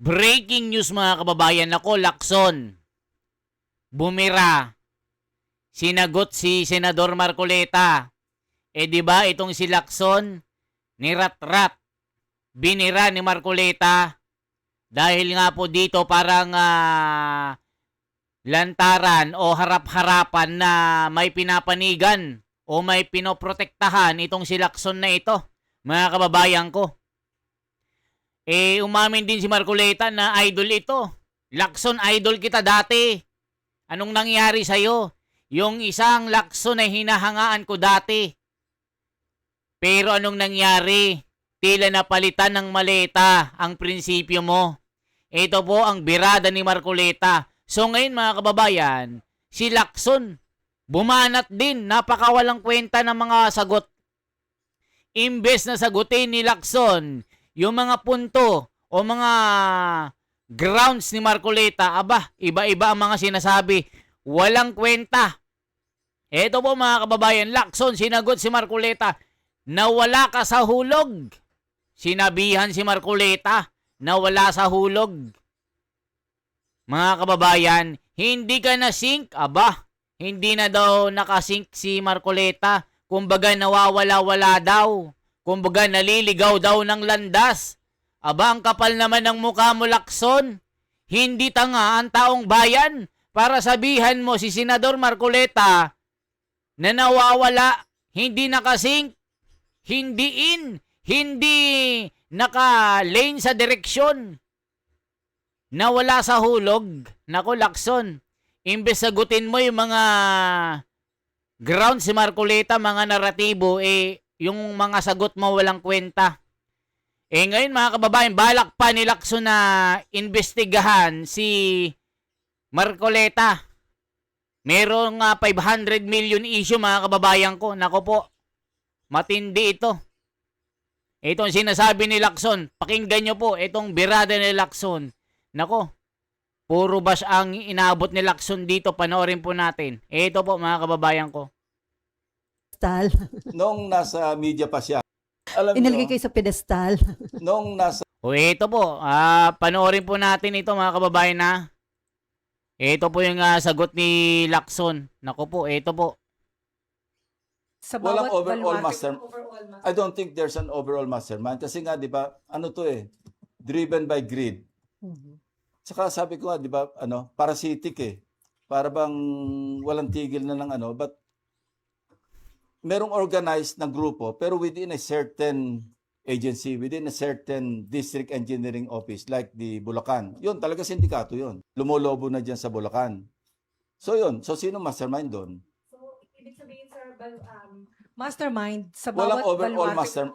Breaking news mga kababayan, nako Lacson, bumira, sinagot si Senador Marcoleta. Di ba itong si Lacson, nirat-rat, binira ni Marcoleta dahil nga po dito parang lantaran o harap-harapan na may pinapanigan o may pinoprotektahan itong si Lacson na ito, mga kababayan ko. Umamin din si Marcoleta na idol ito. Lacson, idol kita dati. Anong nangyari sa'yo? Yung isang Lacson ay hinahangaan ko dati. Pero anong nangyari? Tila napalitan ng maleta ang prinsipyo mo. Ito po ang birada ni Marcoleta. So ngayon mga kababayan, si Lacson, bumanat din. Napakawalang kwenta ng mga sagot. Imbes na sagutin ni Lacson yung mga punto o mga grounds ni Marcoleta, iba-iba ang mga sinasabi. Walang kwenta. Ito po mga kababayan, Lacson, sinagot si Marcoleta na wala ka sa hulog. Sinabihan si Marcoleta na wala sa hulog. Mga kababayan, hindi ka na-sync. Hindi na daw nakasync si Marcoleta. Kumbaga nawawala-wala daw. Kumbaga naliligaw daw ng landas. Ang kapal naman ng mukha mo, Lacson. Hindi tanga ang taong bayan para sabihan mo si Senador Marcoleta na nawawala, hindi nakasync, hindi in, hindi naka-lane sa direksyon, nawala sa hulog. Nako, Lacson, imbes sagutin mo yung mga ground si Marcoleta, mga naratibo, yung mga sagot mo walang kwenta. Ngayon mga kababayan, balak pa ni Lacson na investigahan si Marcoleta. Merong 500 million issue mga kababayan ko. Nako po, matindi ito. Itong sinasabi ni Lacson, pakinggan nyo po, itong birada ni Lacson. Nako, puro bash ang inaabot ni Lacson dito, panoorin po natin. Ito po mga kababayan ko. Nung nasa media pa siya, alam Inilagay nyo, kayo sa pedestal. nung nasa Ito po, panoorin po natin ito mga kababayan na. Ito po yung sagot ni Lacson. Nako po, ito po. Sa walang bawat overall baluarte, master, I don't think there's an overall mastermind. Kasi nga, di ba, driven by greed. Saka sabi ko nga, di ba, parasitic Para bang walang tigil na ng but merong organized na grupo, pero within a certain agency, within a certain district engineering office, like the Bulacan. Yun, talaga sindikato yun. Lumolobo na dyan sa Bulacan. So yun, so sino mastermind doon? So, ibig sabihin, sir, mastermind sa Walang bawat overall baluarte.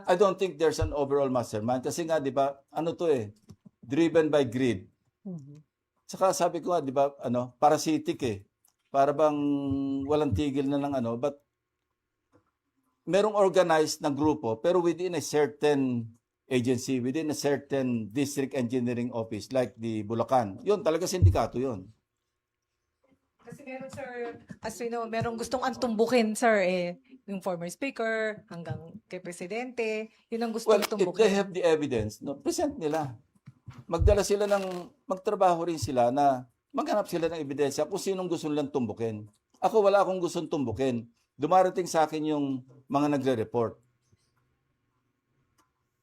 I don't think there's an overall mastermind. Kasi nga, di ba, driven by greed. Saka sabi ko nga, di ba, parasitic Para bang walang tigil na ng but merong organized na grupo, pero within a certain agency, within a certain district engineering office, like the Bulacan. Yun, talaga sindikato yun. Kasi meron, sir, as we know, merong gustong antumbukin, sir, yung former speaker, hanggang kay presidente, yun ang Well, gustong if tumbukin. they have the evidence, present nila. Magtrabaho rin sila na maghanap sila ng ebidensya kung sinong gusto nilang tumbukin. Ako, wala akong gustong tumbukin. Dumarating sa akin yung mga nagre-report.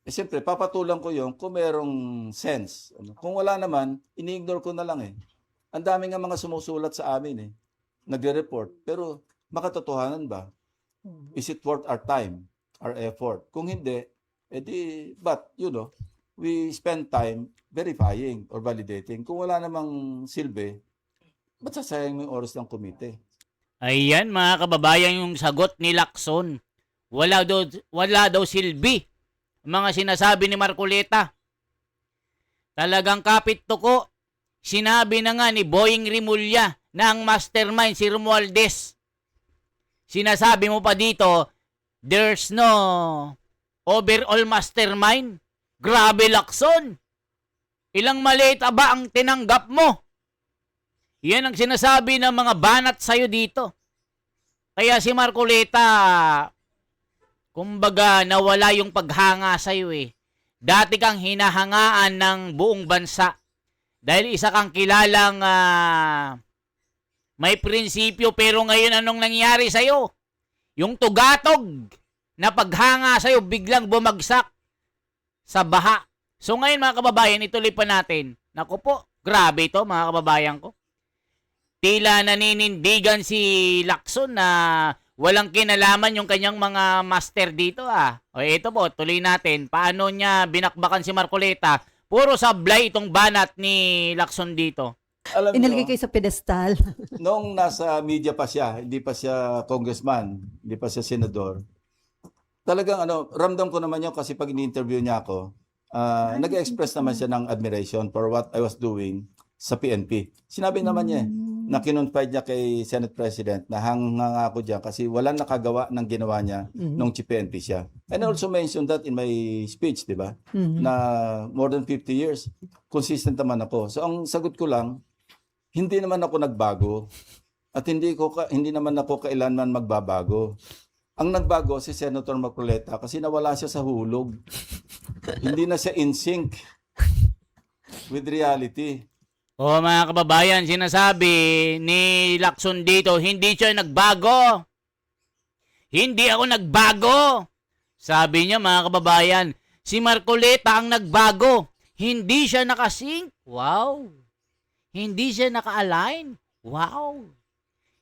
Siyempre, papatulan ko yung kung merong sense. Kung wala naman, ini-ignore ko na lang Ang dami nga mga sumusulat sa amin nagre-report. Pero, makatotohanan ba? Is it worth our time, our effort? Kung hindi, but, we spend time verifying or validating. Kung wala namang silbi, ba't sasayang mo yung oras ng komite? Ayan mga kababayan yung sagot ni Lacson. Wala daw silbi mga sinasabi ni Marcoleta. Talagang kapit tuko. Sinabi na nga ni Boying Rimulya na ang mastermind si Romualdez. Sinasabi mo pa dito, there's no overall mastermind. Grabe, Lacson. Ilang maliit ba ang tinanggap mo? Yan ang sinasabi ng mga banat sa'yo dito. Kaya si Marcoleta, kumbaga nawala yung paghanga sa'yo dati kang hinahangaan ng buong bansa. Dahil isa kang kilalang may prinsipyo, pero ngayon anong nangyari sa'yo? Yung tugatog na paghanga sa'yo biglang bumagsak sa baha. So ngayon mga kababayan, ituloy pa natin. Naku po, grabe ito mga kababayan ko. Tila naninindigan si Lacson na walang kinalaman yung kanyang mga master dito O ito po, tuloy natin. Paano niya binakbakan si Marcoleta? Puro sablay itong banat ni Lacson dito. Alam Inilagay nyo, kayo sa pedestal. noong nasa media pa siya, hindi pa siya congressman, hindi pa siya senador, talagang ramdam ko naman yun kasi pag ini-interview niya ako, nag-express naman siya ng admiration for what I was doing sa PNP. Sinabi naman niya na kinonfide niya kay Senate President na hanga ako diyan kasi walang nakagawa ng ginawa niya nung PNP siya. And I also mentioned that in my speech, di ba? Na more than 50 years, consistent naman ako. So ang sagot ko lang, hindi naman ako nagbago at hindi naman ako kailanman magbabago. Ang nagbago si Senator Marcoleta kasi nawala siya sa hulog. Hindi na siya in sync with reality. Mga kababayan, sinasabi ni Lacson dito, hindi siya nagbago. Hindi ako nagbago. Sabi niya mga kababayan, si Marcoleta ang nagbago. Hindi siya nakasync. Wow. Hindi siya naka-align. Wow.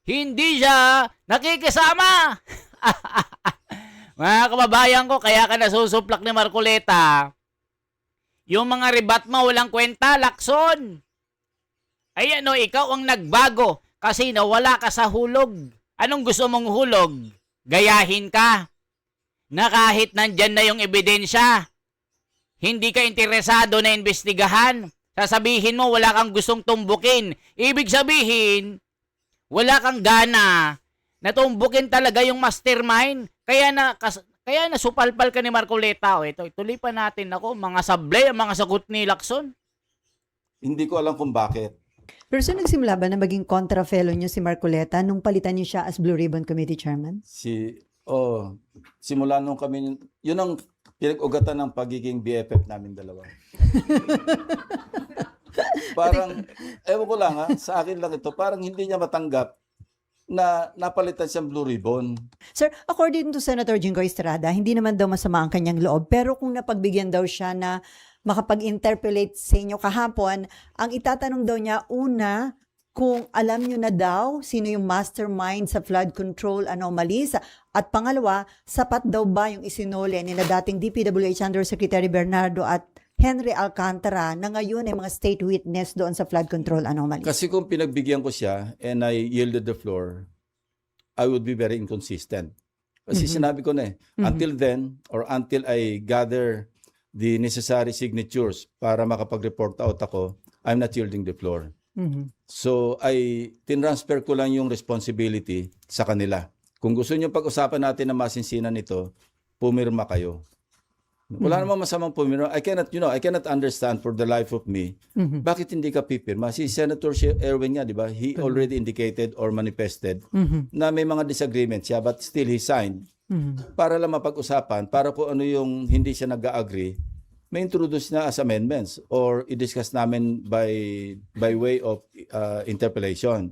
Hindi siya nakikisama. Mga kababayan ko, kaya ka nasusuplak ni Marcoleta. Yung mga rebat mo, walang kwenta, Lacson. Ay ikaw ang nagbago kasi nawala ka sa hulog. Anong gusto mong hulog? Gayahin ka. Na kahit nandyan na yung ebidensya, hindi ka interesado na investigahan. Sasabihin mo wala kang gustong tumbukin. Ibig sabihin, wala kang gana na tumbukin talaga yung mastermind. Kaya nasupalpal ka ni Marcoleta. Ito, ituloy pa natin mga sablay, ang mga sagot ni Lacson. Hindi ko alam kung bakit. Pero so nagsimula ba na maging contra-fellow niyo si Marcoleta nung palitan niyo siya as Blue Ribbon Committee Chairman? Simula nung kami, yun ang pinag-ugatan ng pagiging BFF namin dalawa. Parang, ewan ko lang sa akin lang ito, parang hindi niya matanggap na napalitan siyang Blue Ribbon. Sir, according to Senator Jinggoy Estrada, hindi naman daw masama ang kanyang loob, pero kung napagbigyan daw siya na makapag-interpolate sa inyo kahapon, ang itatanong daw niya, una, kung alam nyo na daw sino yung mastermind sa flood control anomalies, at pangalawa, sapat daw ba yung isinole ni na dating DPWH Undersecretary Bernardo at Henry Alcantara na ngayon ay mga state witness doon sa flood control anomalies? Kasi kung pinagbigyan ko siya and I yielded the floor, I would be very inconsistent. Kasi sinabi ko na until then or until I gather the necessary signatures para makapag-report out ako, I'm not yielding the floor. So, tinransfer ko lang yung responsibility sa kanila. Kung gusto niyo pag-usapan natin na masinsinan ito, pumirma kayo. Wala namang masamang pumirma. I cannot understand for the life of me, bakit hindi ka pipirma? Si Senator Erwin nga, di ba? He already indicated or manifested na may mga disagreements siya, but still he signed. Para lang mapag-usapan, para kung ano yung hindi siya nag-agree, may introduce na as amendments or i-discuss namin by way of interpellation.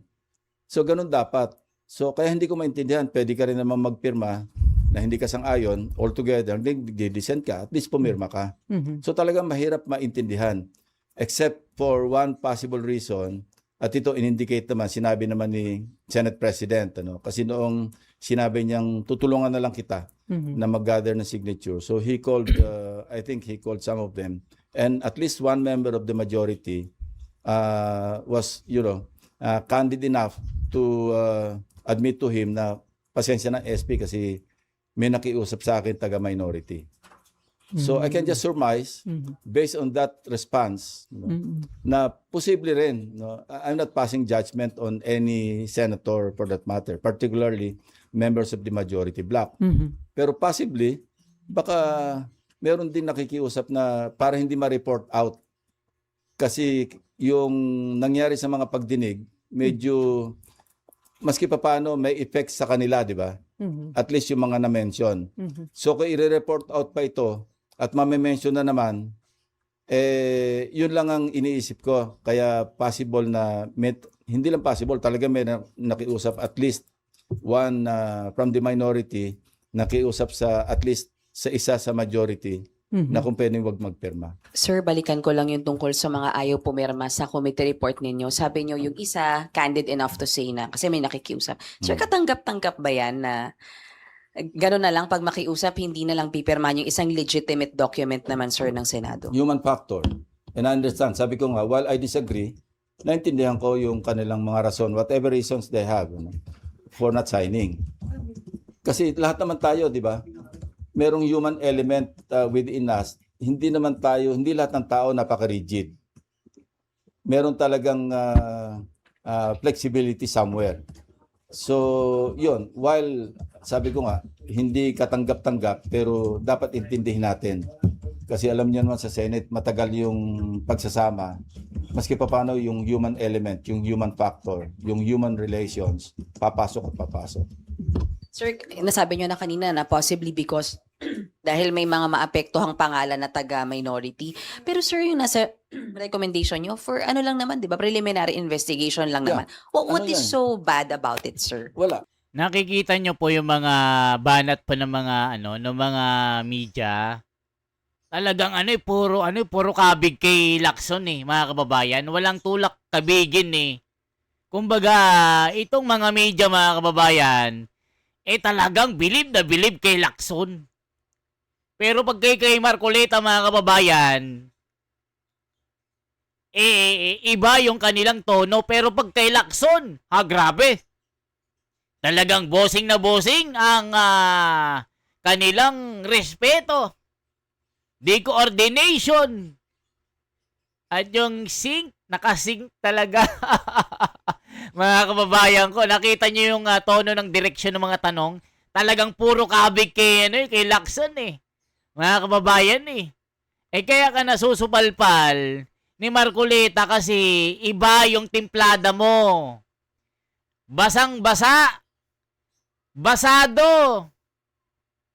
So, ganun dapat. So, kaya hindi ko maintindihan, pwede ka rin naman magpirma na hindi ka sang-ayon, altogether, nag-dissent ka, at least pumirma ka. So, talagang mahirap maintindihan. Except for one possible reason, at ito in-indicate naman, sinabi naman ni Senate President, kasi noong sinabi niyang tutulungan na lang kita na mag-gather ng signature. So he called, I think he called some of them. And at least one member of the majority was, candid enough to admit to him na pasensya ng SP kasi may nakiusap sa akin taga-minority. So I can just surmise based on that response na posible rin. I'm not passing judgment on any senator for that matter, particularly members of the majority bloc. Pero possibly, baka meron din nakikiusap na para hindi ma-report out. Kasi yung nangyari sa mga pagdinig, medyo, maski pa paano, may effects sa kanila, di ba? At least yung mga na-mention. So kung i-report out pa ito, at mame-mention na naman, yun lang ang iniisip ko. Kaya possible na, hindi lang possible, talaga may nakiusap at least one from the minority, nakiusap sa at least sa isa sa majority na kung pwedeng wag magpirma. Sir, balikan ko lang yung tungkol sa mga ayaw pumirma sa committee report ninyo. Sabi nyo yung isa, candid enough to say na, kasi may nakikiusap. Sir, katanggap-tanggap ba yan na gano'n na lang pag makiusap, hindi na lang pipirmahan yung isang legitimate document naman, sir, ng Senado? Human factor. And I understand. Sabi ko nga, while I disagree, naintindihan ko yung kanilang mga rason, whatever reasons they have, for not signing. Kasi lahat naman tayo, di ba? Merong human element within us. Hindi lahat ng tao napaka-rigid. Meron talagang flexibility somewhere. So, yun. While, sabi ko nga, hindi katanggap-tanggap, pero dapat intindihin natin. Kasi alam niyo naman sa Senate, matagal yung pagsasama. Maski pa paano yung human element, yung human factor, yung human relations, papasok at papasok. Sir, nasabi nyo na kanina na possibly because dahil may mga maapektuhang pangalan na taga-minority. Pero sir, yung nasa recommendation nyo, for ano lang naman, di ba? Preliminary investigation lang Yeah. naman. What Ano is yan? so bad about it, sir? Wala. Nakikita nyo po yung mga banat pa ng mga ng mga media. Talagang puro kabig kay Lacson mga kababayan. Walang tulak kabigin Kumbaga, itong mga media mga kababayan, talagang bilib na bilib kay Lacson. Pero pag kay Marcoleta mga kababayan, iba yung kanilang tono. Pero pag kay Lacson, grabe. Talagang bossing na bossing ang kanilang respeto. Di coordination. At yung nakasync talaga. Mga kababayan ko, nakita niyo yung tono ng direksyon ng mga tanong. Talagang puro kabig kay Lacson Mga kababayan kaya ka nasusupalpal ni Marcoleta kasi iba yung timplada mo. Basang-basa. Basado.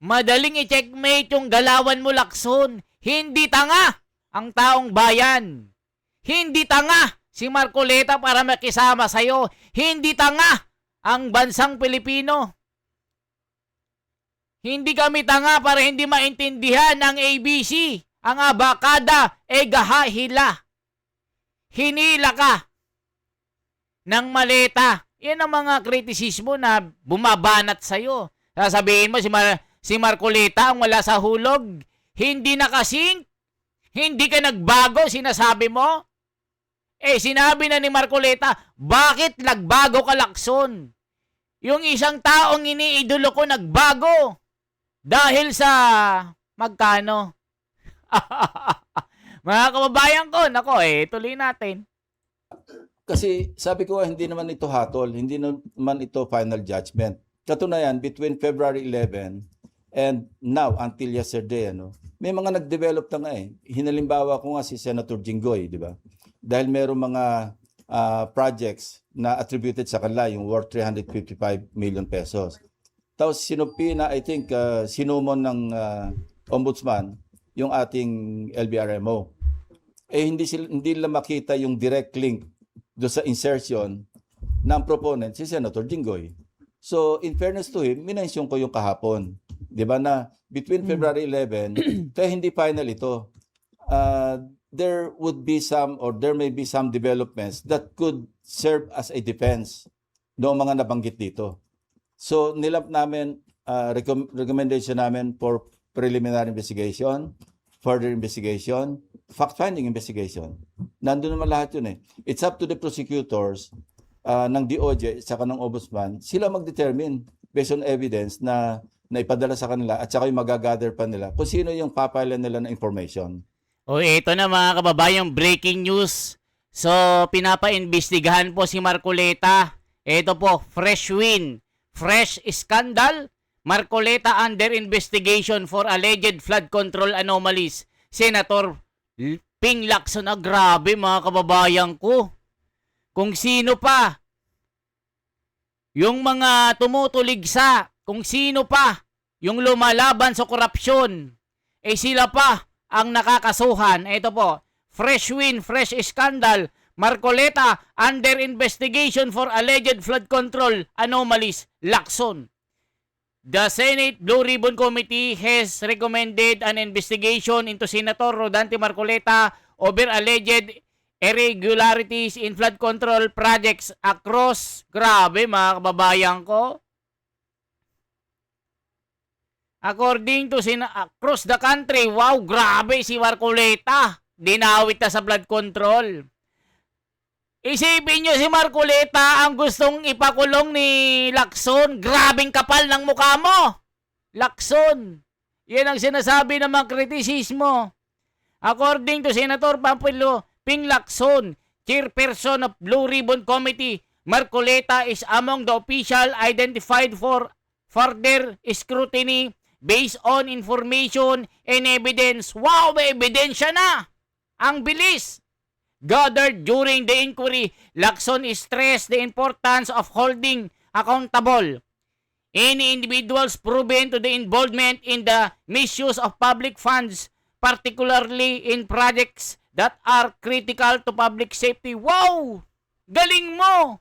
Madaling i-checkmate yung galawan mo, Lacson. Hindi tanga ang taong bayan. Hindi tanga si Marcoleta para makisama sa'yo. Hindi tanga ang bansang Pilipino. Hindi kami tanga para hindi maintindihan ng ABC. Ang abakada gahahila. Hinila ka ng maleta. Yan ang mga kritisismo na bumabanat sa'yo. Sasabihin mo si Marcoleta ang wala sa hulog. Hindi nakasync. Hindi ka nagbago, sinasabi mo. Sinabi na ni Marcoleta, bakit nagbago ka, Lacson? Yung isang taong iniidolo ko nagbago. Dahil sa magkano? Mga kababayan ko, tuloy natin. Kasi sabi ko hindi naman ito hatol, hindi naman ito final judgment. Katunayan, between February 11 and now until yesterday, may mga nag-develop na nga Hinalimbawa ko nga si Senator Jinggoy, di ba? Dahil mayroong mga projects na attributed sa kanila, yung worth 355 million pesos. Tapos I think, sinumon ng ombudsman yung ating LBRMO. Hindi nila makita yung direct link do sa insertion ng proponent si Senator Jinggoy. So, in fairness to him, minensyon ko yung kahapon. Di ba na between February 11, kaya hindi final ito, there may be some developments that could serve as a defense noong mga nabanggit dito. So, nilap namin, recommendation namin for preliminary investigation, further investigation, fact-finding investigation. Nandun naman lahat yun It's up to the prosecutors ng DOJ at ng Ombudsman, sila mag-determine based on evidence na ipadala sa kanila at saka yung magagather pa nila kung sino yung papalan nila na information. Ito na mga kababayang breaking news. So, pinapa-imbestigahan po si Marcoleta. Ito po, fresh win. Fresh scandal. Marcoleta under investigation for alleged flood control anomalies. Senator Ping Lacson, grabe mga kababayan ko. Kung sino pa, yung mga tumutuligsa, kung sino pa, yung lumalaban sa korupsyon, sila pa ang nakakasuhan. Ito po, fresh win, fresh scandal. Marcoleta under investigation for alleged flood control anomalies. Lacson. The Senate Blue Ribbon Committee has recommended an investigation into Senator Rodante Marcoleta over alleged irregularities in flood control projects across, grabe mga kababayan ko, according to across the country. Wow, grabe si Marcoleta. Dinawit na sa flood control. Isipin nyo si Marcoleta ang gustong ipakulong ni Lacson. Grabing kapal ng mukha mo, Lacson. Yan ang sinasabi ng mga kritisismo. According to Senator Pampilo Ping Lacson, chairperson of Blue Ribbon Committee, Marcoleta is among the official identified for further scrutiny based on information and evidence. Wow, may ebidensya na! Ang bilis! Gathered during the inquiry, Lacson stressed the importance of holding accountable any individuals proven to the involvement in the misuse of public funds, particularly in projects that are critical to public safety. Wow! Galing mo!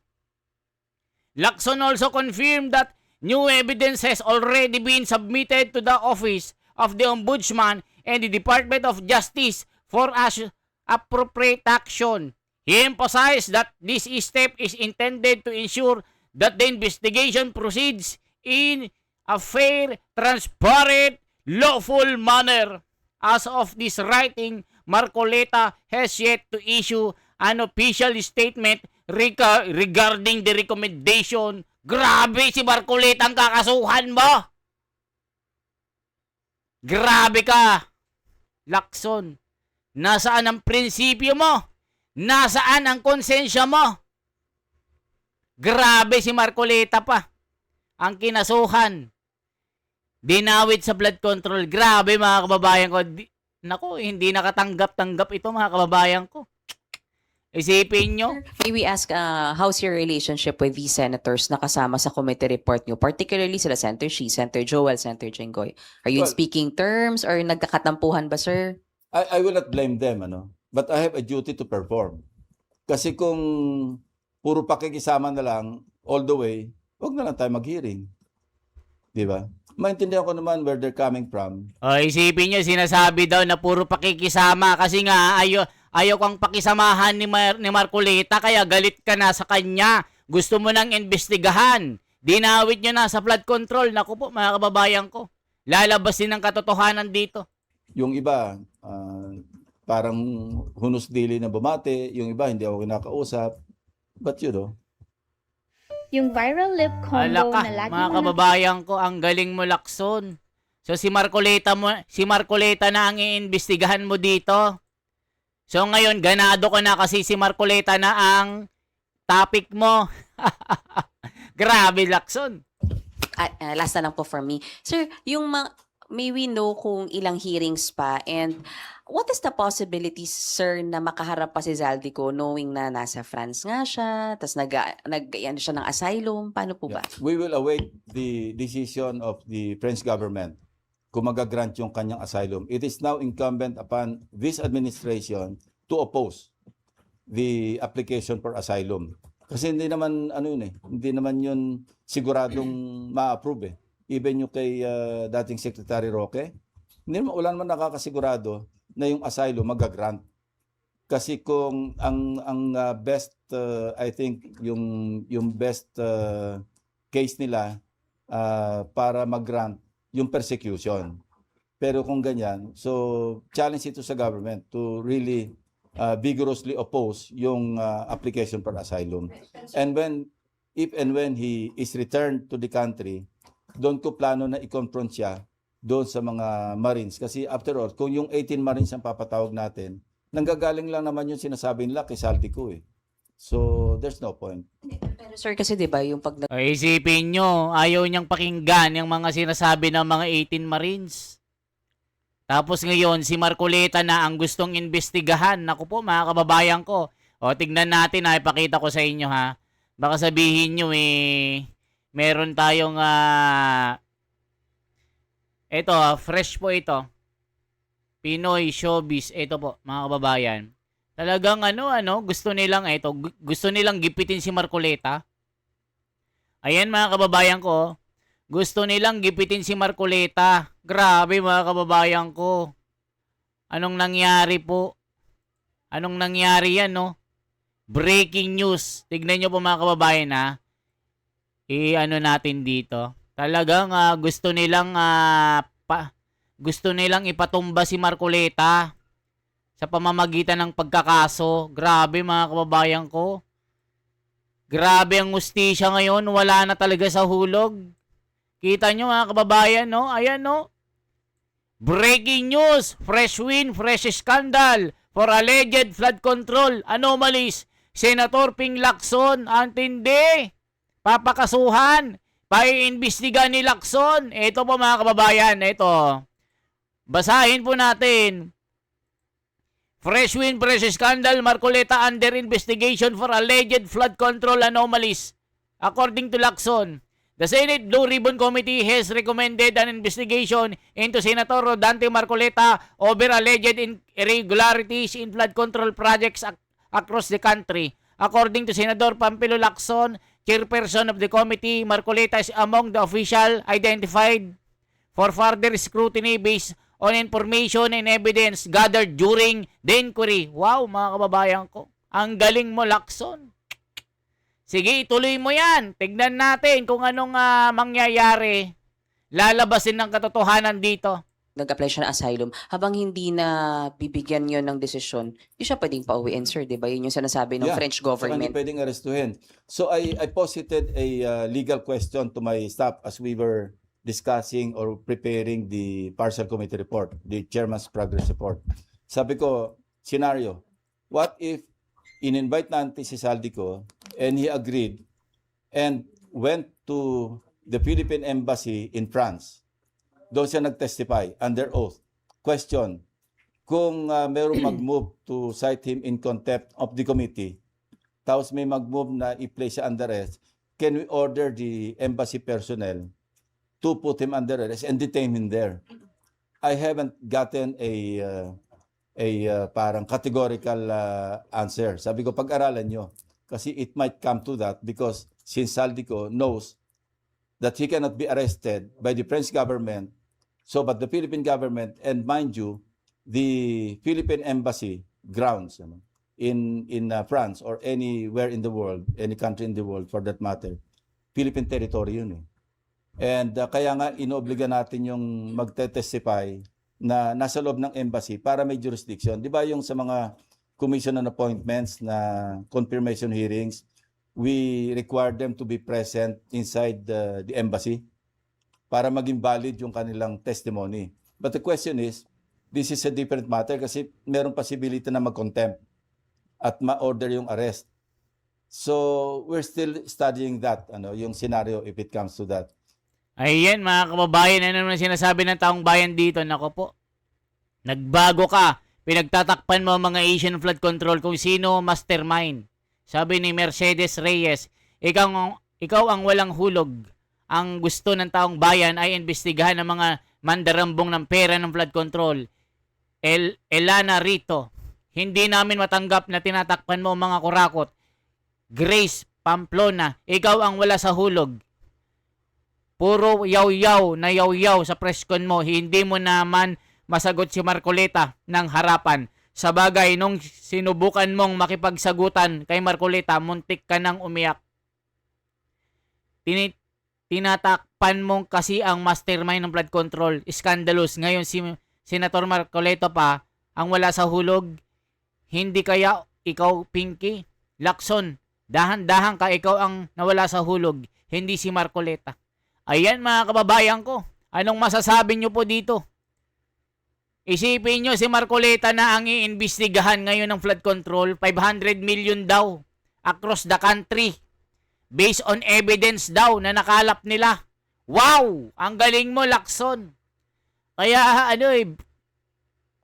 Lacson also confirmed that new evidence has already been submitted to the Office of the Ombudsman and the Department of Justice for appropriate action. He emphasized that this step is intended to ensure that the investigation proceeds in a fair, transparent, lawful manner. As of this writing, Marcoleta has yet to issue an official statement regarding the recommendation. Grabe si Marcoleta ang kakasuhan mo! Grabe ka, Lacson. Nasaan ang prinsipyo mo? Nasaan ang konsensya mo? Grabe si Marcoleta pa. Ang kinasuhan. Dinawit sa flood control. Grabe mga kababayan ko. Naku, hindi nakatanggap-tanggap ito mga kababayan ko. Isipin nyo. May we ask, how's your relationship with these senators na kasama sa committee report nyo? Particularly sila Senator Shi, Senator Joel, Senator Jenggoy. Are you in Well, speaking terms or nagkakatampuhan ba, sir? I will not blame them, but I have a duty to perform. Kasi kung puro pakikisama na lang all the way, wag na lang tayo mag-hearing. Di ba? Maintindihan ko naman where they're coming from. O, isipin nyo, sinasabi daw na puro pakikisama kasi nga ayaw kang pakisamahan ni Marcoleta kaya galit ka na sa kanya. Gusto mo nang investigahan. Dinawit nyo na sa flood control. Naku po, mga kababayan ko. Lalabas din ang katotohanan dito. Yung iba, parang hunos dili na bumate. Yung iba, hindi ako kinakausap. But Yung viral lip combo Ala ka, na lagi mga mo kababayan ko, ang galing mo, Lacson. So si Marcoleta na ang iimbestigahan mo dito. So ngayon, ganado ka na kasi si Marcoleta na ang topic mo. Grabe, Lacson. Last na lang po for me. Sir, may we know kung ilang hearings pa and what is the possibility, sir, na makaharap pa si Zaldico knowing na nasa France nga siya, tapos nag-ano siya ng asylum? Paano po ba? We will await the decision of the French government kung magagrant yung kanyang asylum. It is now incumbent upon this administration to oppose the application for asylum. Kasi hindi naman hindi naman yun siguradong ma-approve. Even yung kay dating Secretary Roque, wala naman nakakasigurado na yung asylum magagrant. Kasi kung ang best I think yung best case nila para mag-grant yung persecution. Pero kung ganyan, so challenge ito sa government to really vigorously oppose yung application for asylum. And if and when he is returned to the country, doon ko plano na i-confront siya doon sa mga Marines. Kasi after all, kung yung 18 Marines ang papatawag natin, nanggagaling lang naman yung sinasabi nila kay Zaldico eh. So, there's no point. Pero sir, kasi di ba yung pag O, isipin nyo, ayaw niyang pakinggan yung mga sinasabi ng mga 18 Marines. Tapos ngayon, si Marcoleta na ang gustong investigahan. Naku po, mga kababayan ko. O, tignan natin ha, ipakita ko sa inyo ha. Baka sabihin nyo meron tayong ito, fresh po ito. Pinoy showbiz. Ito po, mga kababayan. Talagang gusto nilang gipitin si Marcoleta. Ayan mga kababayan ko, gusto nilang gipitin si Marcoleta. Grabe mga kababayan ko. Anong nangyari po? Anong nangyari yan, no? Breaking news. Tignan nyo po mga kababayan, ha? Natin dito. Talagang gusto nilang ipatumba si Marcoleta sa pamamagitan ng pagkakaso. Grabe mga kababayan ko. Grabe ang hustisya ngayon. Wala na talaga sa hulog. Kita nyo mga kababayan, no? Ayan, no? Breaking news. Fresh win, fresh scandal for alleged flood control anomalies. Senator Ping Lacson, antindi. Papakasuhan. Paiimbestiga ni Lacson. Ito po mga kababayan, ito. Basahin po natin. Fresh win, fresh scandal, Marcoleta under investigation for alleged flood control anomalies. According to Lacson, the Senate Blue Ribbon Committee has recommended an investigation into Senator Rodante Marcoleta over alleged irregularities in flood control projects across the country. According to Senador Pampilo Lacson, chairperson of the committee, Marcoleta is among the official identified for further scrutiny based on information and evidence gathered during the inquiry. Wow, mga kababayan ko. Ang galing mo, Lacson. Sige, ituloy mo yan. Tignan natin kung anong mangyayari. Lalabasin ng katotohanan dito. Nag-apply siya ng asylum, habang hindi na bibigyan yon ng desisyon, di siya pwedeng pauwiin, sir, di ba? Yun yung sinasabi ng Yeah, French saka government. hindi pwedeng arestuhin. So I posited a legal question to my staff as we were discussing or preparing the partial committee report, the chairman's progress report. Sabi ko, scenario, what if in-invite natin si Saldico and he agreed and went to the Philippine Embassy in France. Doon siya nag-testify under oath. Question, kung merong mag-move to cite him in contempt of the committee, tapos may mag-move na i-place siya under arrest, can we order the embassy personnel to put him under arrest and detain him there? I haven't gotten a parang categorical answer. Sabi ko, pag-aralan nyo. Kasi it might come to that because since Saldico knows that he cannot be arrested by the French government, so but the Philippine government, and mind you, the Philippine embassy grounds in France or anywhere in the world, any country in the world for that matter, Philippine territory yun eh. And kaya nga inoobliga natin yung magte-testify na nasa loob ng embassy para may jurisdiction. Di ba yung sa mga commission on appointments na confirmation hearings, we require them to be present inside the embassy para maging valid yung kanilang testimony. But the question is, this is a different matter kasi merong possibility na mag-contempt at ma-order yung arrest. So, we're still studying that, yung scenario if it comes to that. Ayan mga kababayan, ano naman sinasabi ng taong bayan dito? Nako po, nagbago ka. Pinagtatakpan mo mga Asian flood control kung sino mastermind. Sabi ni Mercedes Reyes, ikaw ang walang hulog. Ang gusto ng taong bayan ay imbestigahan ng mga mandarambong ng pera ng flood control. Elana Rito, hindi namin matanggap na tinatakpan mo mga kurakot. Grace Pamplona, ikaw ang wala sa hulog. Puro yaw-yaw na yaw-yaw sa preskon mo. Hindi mo naman masagot si Marcoleta ng harapan. Sa bagay, nung sinubukan mong makipagsagutan kay Marcoleta, muntik ka nang umiyak. Tinatakpan mong kasi ang mastermind ng flood control. Scandalous. Ngayon si Senator Marcoleta pa ang wala sa hulog. Hindi kaya ikaw, Pinky? Lacson, dahan-dahan ka, ikaw ang nawala sa hulog. Hindi si Marcoleta. Ayan mga kababayan ko. Anong masasabi nyo po dito? Isipin nyo si Marcoleta na ang iimbestigahan ngayon ng flood control. 500 million daw across the country. Based on evidence daw na nakalap nila. Wow! Ang galing mo, Lacson. Kaya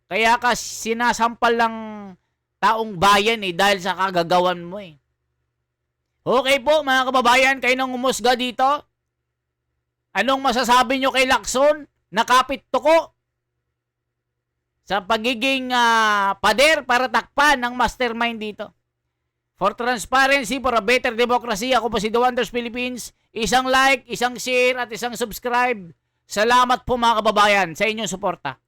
kaya ka sinasampal ng taong bayan dahil sa kagagawan mo eh. Okay po mga kababayan, kayo nang umusga dito. Anong masasabi nyo kay Lacson? Nakapit tuko. sa pagiging pader para takpan ng mastermind dito. For transparency, for a better democracy, ako po si The Wonders Philippines. Isang like, isang share, at isang subscribe. Salamat po mga kababayan sa inyong suporta.